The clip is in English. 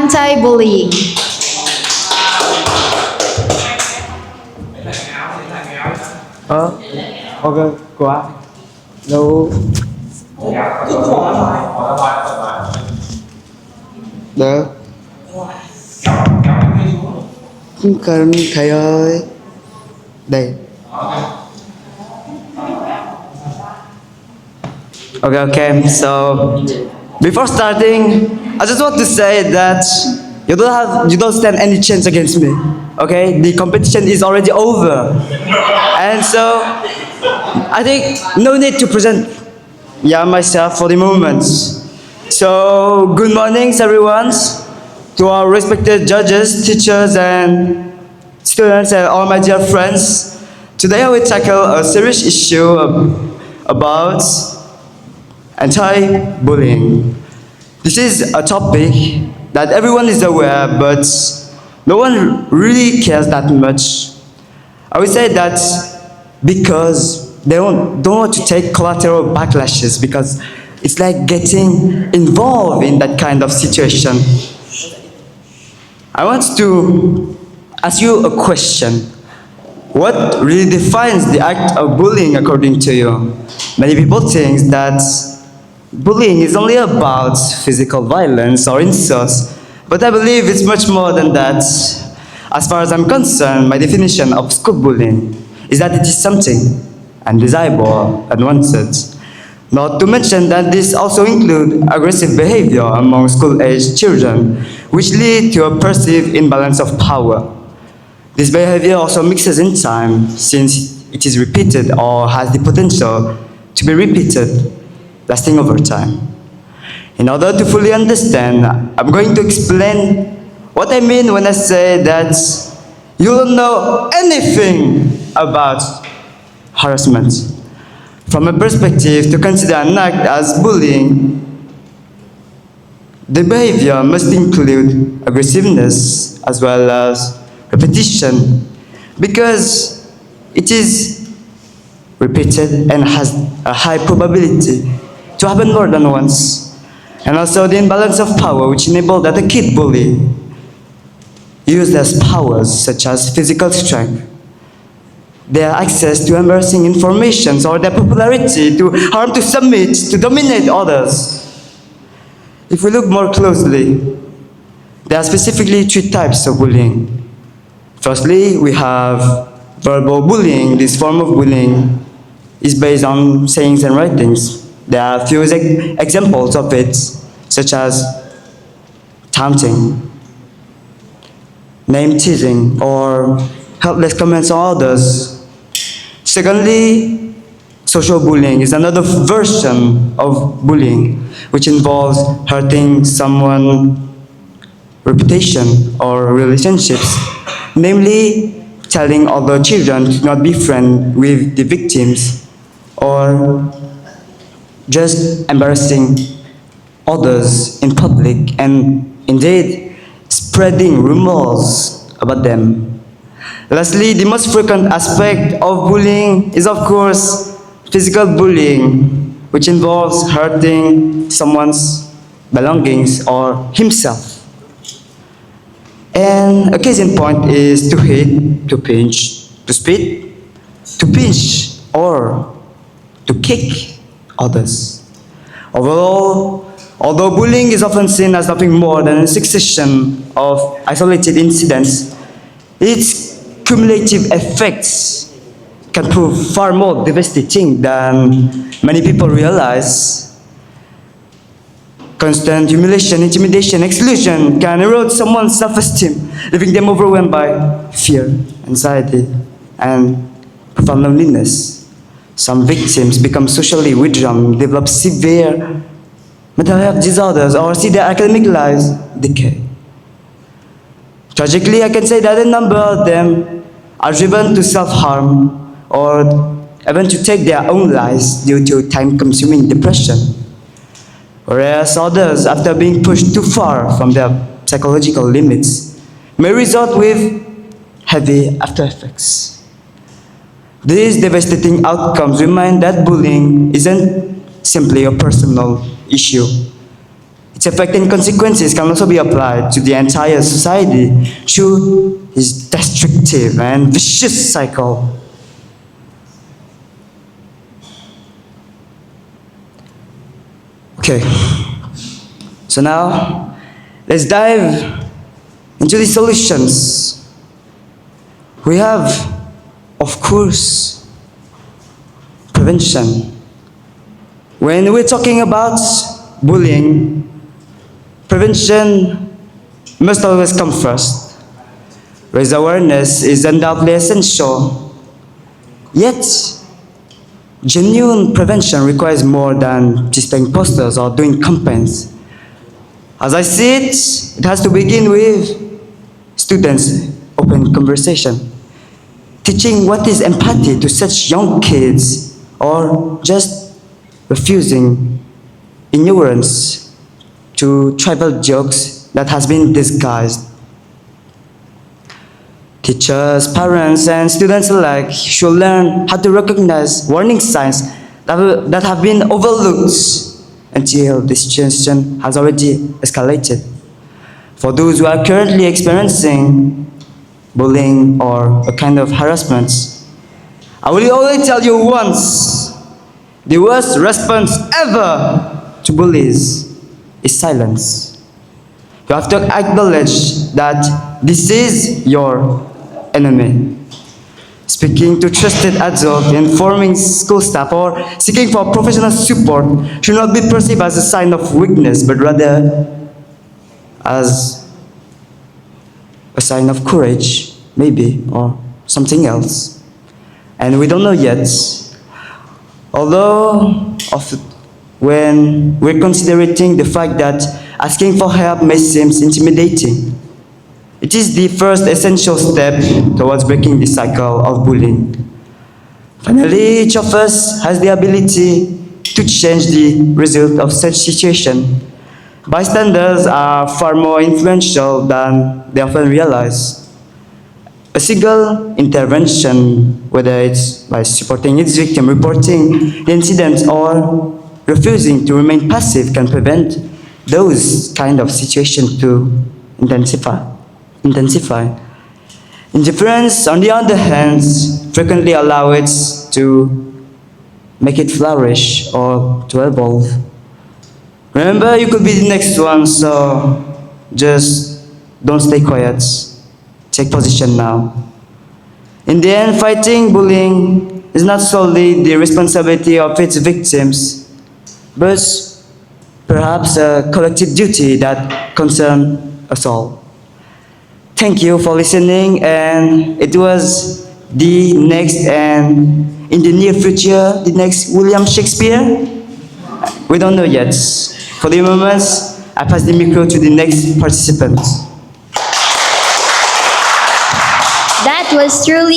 anti-bullying. Ok, quá. Đâu. Được. Không cần thầy ơi. Đây. Okay. So before starting, I just want to say that you don't stand any chance against me. Okay, the competition is already over, and so I think no need to present myself for the moment. So good mornings, everyone, to our respected judges, teachers, and students, and all my dear friends. Today I will tackle a serious issue about anti-bullying. This is a topic that everyone is aware, but no one really cares that much. I would say that because they don't want to take collateral backlashes, because it's like getting involved in that kind of situation. I want to ask you a question. What really defines the act of bullying according to you? Many people think that bullying is only about physical violence or insults, but I believe it's much more than that. As far as I'm concerned, my definition of school bullying is that it is something undesirable, unwanted. Not to mention that this also includes aggressive behavior among school-aged children, which lead to a perceived imbalance of power. This behavior also mixes in time, since it is repeated or has the potential to be repeated, lasting over time. In order to fully understand, I'm going to explain what I mean when I say that you don't know anything about harassment. From a perspective to consider an act as bullying, the behavior must include aggressiveness as well as repetition, because it is repeated and has a high probability to happen more than once. And also the imbalance of power, which enables that a kid bully use their powers such as physical strength, their access to embarrassing information, or their popularity to harm, to submit, to dominate others. If we look more closely, there are specifically three types of bullying. Firstly, we have verbal bullying. This form of bullying is based on sayings and writings. There are a few examples of it, such as taunting, name teasing, or helpless comments on others. Secondly, social bullying is another version of bullying, which involves hurting someone's reputation or relationships, namely telling other children to not be friends with the victims, or just embarrassing others in public and indeed spreading rumors about them. Lastly, the most frequent aspect of bullying is, of course, physical bullying, which involves hurting someone's belongings or himself. And a case in point is to hit, to pinch, to spit, to pinch, or to kick others. Overall, although bullying is often seen as nothing more than a succession of isolated incidents, its cumulative effects can prove far more devastating than many people realize. Constant humiliation, intimidation, exclusion can erode someone's self-esteem, leaving them overwhelmed by fear, anxiety, and profound loneliness. Some victims become socially withdrawn, develop severe mental health disorders, or see their academic lives decay. Tragically, I can say that a number of them are driven to self-harm or even to take their own lives due to time-consuming depression, whereas others, after being pushed too far from their psychological limits, may result with heavy after effects. These devastating outcomes remind that bullying isn't simply a personal issue. its effect and consequences can also be applied to the entire society through its destructive and vicious cycle. Okay, so now let's dive into the solutions. We have, of course, prevention. When we're talking about bullying, prevention must always come first. Raise awareness is undoubtedly essential. Yet, genuine prevention requires more than displaying posters or doing campaigns. As I see it, it has to begin with students' open conversation. Teaching what is empathy to such young kids, or just refusing ignorance to tribal jokes that has been disguised. Teachers, parents, and students alike should learn how to recognize warning signs that have been overlooked until the situation has already escalated. For those who are currently experiencing bullying or a kind of harassment, I will only tell you once, the worst response ever to bullies is silence. You have to acknowledge that this is your enemy. Speaking to trusted adults, informing school staff, or seeking for professional support should not be perceived as a sign of weakness, but rather as a sign of courage, maybe, or something else. And we don't know yet. Although, when we're considering the fact that asking for help may seem intimidating, it is the first essential step towards breaking the cycle of bullying. Finally, each of us has the ability to change the result of such situation. Bystanders are far more influential than they often realize. A single intervention, whether it's by supporting its victim, reporting the incident, or refusing to remain passive, can prevent those kind of situations to intensify. Indifference, on the other hand, frequently allow it to make it flourish or to evolve. Remember, you could be the next one, so just don't stay quiet. Take position now. In the end, fighting bullying is not solely the responsibility of its victims, but perhaps a collective duty that concerns us all. Thank you for listening, and it was the next, and in the near future, the next William Shakespeare? We don't know yet. For the moment, I pass the micro to the next participant. That was truly